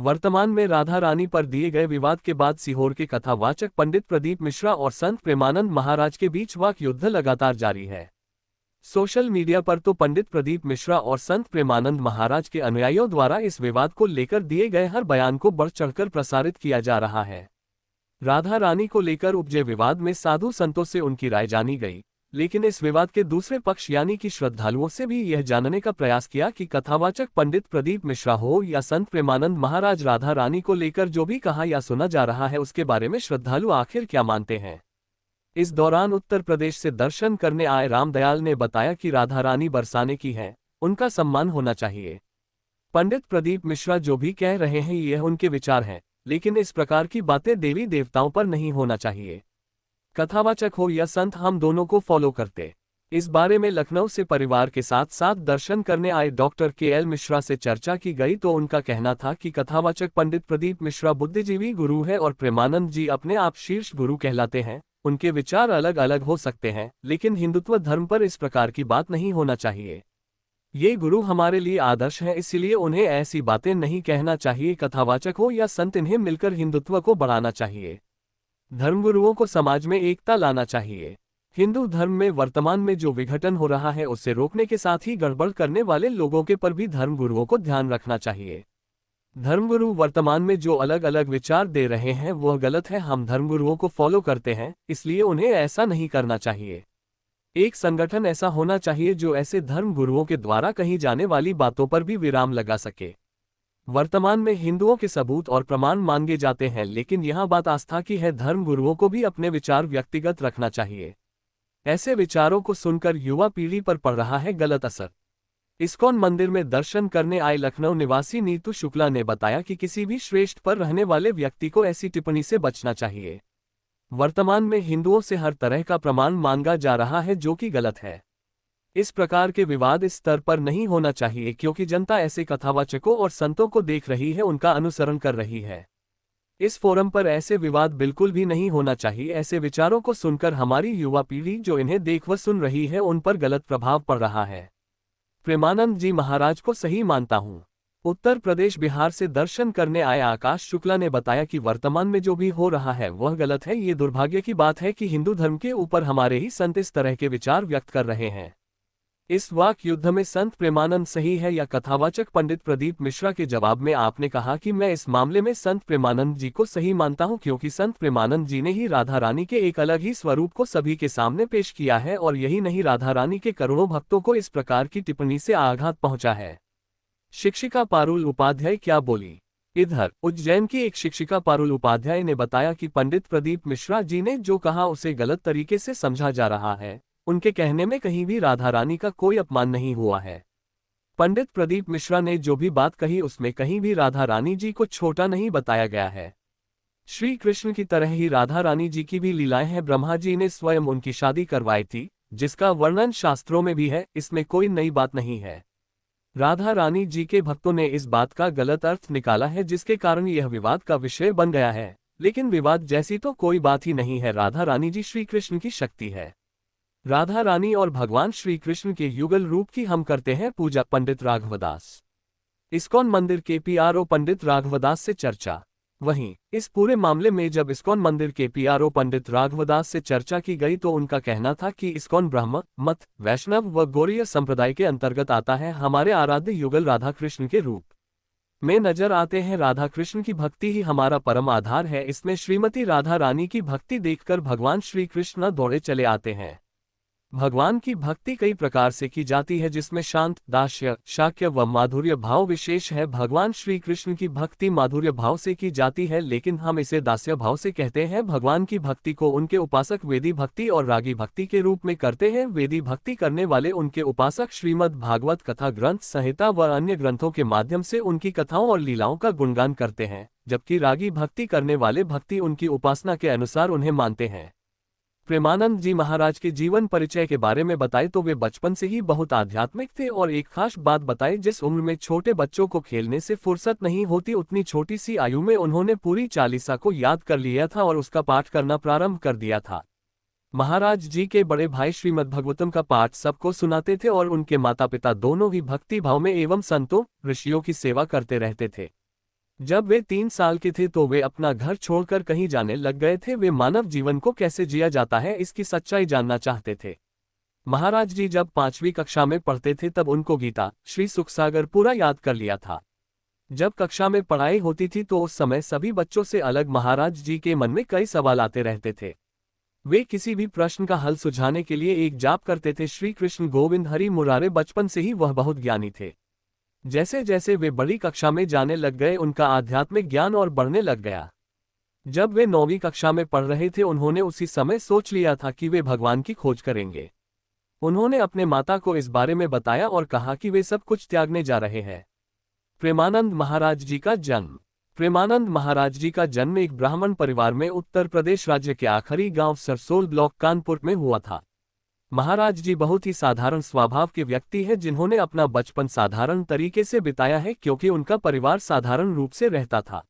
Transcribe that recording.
वर्तमान में राधा रानी पर दिए गए विवाद के बाद सीहोर के कथावाचक पंडित प्रदीप मिश्रा और संत प्रेमानंद महाराज के बीच वाक युद्ध लगातार जारी है। सोशल मीडिया पर तो पंडित प्रदीप मिश्रा और संत प्रेमानंद महाराज के अनुयायियों द्वारा इस विवाद को लेकर दिए गए हर बयान को बढ़ चढ़कर प्रसारित किया जा रहा है। राधा रानी को लेकर उपजे विवाद में साधु संतों से उनकी राय जानी गई, लेकिन इस विवाद के दूसरे पक्ष यानी कि श्रद्धालुओं से भी यह जानने का प्रयास किया कि कथावाचक पंडित प्रदीप मिश्रा हो या संत प्रेमानंद महाराज, राधा रानी को लेकर जो भी कहा या सुना जा रहा है उसके बारे में श्रद्धालु आखिर क्या मानते हैं। इस दौरान उत्तर प्रदेश से दर्शन करने आए रामदयाल ने बताया कि राधा रानी बरसाने की है, उनका सम्मान होना चाहिए। पंडित प्रदीप मिश्रा जो भी कह रहे हैं यह उनके विचार हैं, लेकिन इस प्रकार की बातें देवी देवताओं पर नहीं होना चाहिए। कथावाचक हो या संत, हम दोनों को फॉलो करते। इस बारे में लखनऊ से परिवार के साथ साथ दर्शन करने आए डॉक्टर KL मिश्रा से चर्चा की गई तो उनका कहना था कि कथावाचक पंडित प्रदीप मिश्रा बुद्धिजीवी गुरु है और प्रेमानंद जी अपने आप शीर्ष गुरु कहलाते हैं। उनके विचार अलग अलग हो सकते हैं, लेकिन हिंदुत्व धर्म पर इस प्रकार की बात नहीं होना चाहिए। ये गुरु हमारे लिए आदर्श हैं, इसलिए उन्हें ऐसी बातें नहीं कहना चाहिए। कथावाचक हो या संत, इन्हें मिलकर हिंदुत्व को बढ़ाना चाहिए। धर्मगुरुओं को समाज में एकता लाना चाहिए। हिंदू धर्म में वर्तमान में जो विघटन हो रहा है उसे रोकने के साथ ही गड़बड़ करने वाले लोगों के पर भी धर्मगुरुओं को ध्यान रखना चाहिए। धर्मगुरु वर्तमान में जो अलग अलग विचार दे रहे हैं वह गलत है। हम धर्मगुरुओं को फॉलो करते हैं, इसलिए उन्हें ऐसा नहीं करना चाहिए। एक संगठन ऐसा होना चाहिए जो ऐसे धर्मगुरुओं के द्वारा कही जाने वाली बातों पर भी विराम लगा सके। वर्तमान में हिंदुओं के सबूत और प्रमाण मांगे जाते हैं, लेकिन यहां बात आस्था की है। धर्मगुरुओं को भी अपने विचार व्यक्तिगत रखना चाहिए। ऐसे विचारों को सुनकर युवा पीढ़ी पर पड़ रहा है गलत असर। इस्कॉन मंदिर में दर्शन करने आए लखनऊ निवासी नीतू शुक्ला ने बताया कि किसी भी श्रेष्ठ पर रहने वाले व्यक्ति को ऐसी टिप्पणी से बचना चाहिए। वर्तमान में हिंदुओं से हर तरह का प्रमाण मांगा जा रहा है जो कि गलत है। इस प्रकार के विवाद इस स्तर पर नहीं होना चाहिए, क्योंकि जनता ऐसे कथावाचकों और संतों को देख रही है, उनका अनुसरण कर रही है। इस फोरम पर ऐसे विवाद बिल्कुल भी नहीं होना चाहिए। ऐसे विचारों को सुनकर हमारी युवा पीढ़ी जो इन्हें देख व सुन रही है उन पर गलत प्रभाव पड़ रहा है। प्रेमानंद जी महाराज को सही मानता हूँ। उत्तर प्रदेश बिहार से दर्शन करने आए आकाश शुक्ला ने बताया कि वर्तमान में जो भी हो रहा है वह गलत है। ये दुर्भाग्य की बात है कि हिंदू धर्म के ऊपर हमारे ही संत इस तरह के विचार व्यक्त कर रहे हैं। इस वाक युद्ध में संत प्रेमानंद सही है या कथावाचक पंडित प्रदीप मिश्रा के जवाब में आपने कहा कि मैं इस मामले में संत प्रेमानंद जी को सही मानता हूं, क्योंकि संत प्रेमानंद जी ने ही राधा रानी के एक अलग ही स्वरूप को सभी के सामने पेश किया है, और यही नहीं, राधा रानी के करोड़ों भक्तों को इस प्रकार की टिप्पणी से आघात पहुंचा है। शिक्षिका पारुल उपाध्याय क्या बोली। इधर उज्जैन की एक शिक्षिका पारुल उपाध्याय ने बताया कि पंडित प्रदीप मिश्रा जी ने जो कहा उसे गलत तरीके से समझा जा रहा है। उनके कहने में कहीं भी राधा रानी का कोई अपमान नहीं हुआ है। पंडित प्रदीप मिश्रा ने जो भी बात कही उसमें कहीं भी राधा रानी जी को छोटा नहीं बताया गया है। श्री कृष्ण की तरह ही राधा रानी जी की भी लीलाएं हैं। ब्रह्मा जी ने स्वयं उनकी शादी करवाई थी, जिसका वर्णन शास्त्रों में भी है। इसमें कोई नई बात नहीं है। राधा रानी जी के भक्तों ने इस बात का गलत अर्थ निकाला है, जिसके कारण यह विवाद का विषय बन गया है। लेकिन विवाद जैसी तो कोई बात ही नहीं है। राधा रानी जी श्री कृष्ण की शक्ति है। राधा रानी और भगवान श्री कृष्ण के युगल रूप की हम करते हैं पूजा। पंडित राघवदास। इस्कॉन मंदिर के PRO पंडित राघवदास से चर्चा। वहीं इस पूरे मामले में जब इस्कॉन मंदिर के PRO पंडित राघवदास से चर्चा की गई तो उनका कहना था कि इस्कॉन ब्रह्म मत, वैष्णव व गौड़ीय संप्रदाय के अंतर्गत आता है। हमारे आराध्य युगल राधा कृष्ण के रूप में नजर आते हैं। राधा कृष्ण की भक्ति ही हमारा परम आधार है। इसमें श्रीमती राधा रानी की भक्ति देखकर भगवान श्री कृष्ण दौड़े चले आते हैं। भगवान की भक्ति कई प्रकार से की जाती है, जिसमें शांत, दास्य, शाक्य व माधुर्य भाव विशेष है। भगवान श्री कृष्ण की भक्ति माधुर्य भाव से की जाती है, लेकिन हम इसे दास्य भाव से कहते हैं। भगवान की भक्ति को उनके उपासक वेदी भक्ति और रागी भक्ति के रूप में करते हैं। वेदी भक्ति करने वाले उनके उपासक श्रीमद् भागवत कथा ग्रंथ संहिता व अन्य ग्रंथों के माध्यम से उनकी कथाओं और लीलाओं का गुणगान करते हैं, जबकि रागी भक्ति करने वाले भक्ति उनकी उपासना के अनुसार उन्हें मानते हैं। प्रेमानंद जी महाराज के जीवन परिचय के बारे में बताए तो वे बचपन से ही बहुत आध्यात्मिक थे, और एक खास बात बताई, जिस उम्र में छोटे बच्चों को खेलने से फुर्सत नहीं होती, उतनी छोटी सी आयु में उन्होंने पूरी चालीसा को याद कर लिया था और उसका पाठ करना प्रारंभ कर दिया था। महाराज जी के बड़े भाई श्रीमद्भागवतम का पाठ सबको सुनाते थे और उनके माता पिता दोनों ही भक्ति भाव में एवं संतों ऋषियों की सेवा करते रहते थे। जब वे 3 साल के थे तो वे अपना घर छोड़कर कहीं जाने लग गए थे। वे मानव जीवन को कैसे जिया जाता है इसकी सच्चाई जानना चाहते थे। महाराज जी जब 5वीं कक्षा में पढ़ते थे तब उनको गीता, श्री सुखसागर पूरा याद कर लिया था। जब कक्षा में पढ़ाई होती थी तो उस समय सभी बच्चों से अलग महाराज जी के मन में कई सवाल आते रहते थे। वे किसी भी प्रश्न का हल सुझाने के लिए एक जाप करते थे, श्री कृष्ण गोविंद हरि मुरारे। बचपन से ही वह बहुत ज्ञानी थे। जैसे जैसे वे बड़ी कक्षा में जाने लग गए उनका आध्यात्मिक ज्ञान और बढ़ने लग गया। जब वे 9वीं कक्षा में पढ़ रहे थे उन्होंने उसी समय सोच लिया था कि वे भगवान की खोज करेंगे। उन्होंने अपने माता को इस बारे में बताया और कहा कि वे सब कुछ त्यागने जा रहे हैं। प्रेमानंद महाराज जी का जन्म। प्रेमानंद महाराज जी का जन्म एक ब्राह्मण परिवार में उत्तर प्रदेश राज्य के आखिरी गांव सरसोल ब्लॉक कानपुर में हुआ था। महाराज जी बहुत ही साधारण स्वभाव के व्यक्ति हैं जिन्होंने अपना बचपन साधारण तरीके से बिताया है क्योंकि उनका परिवार साधारण रूप से रहता था।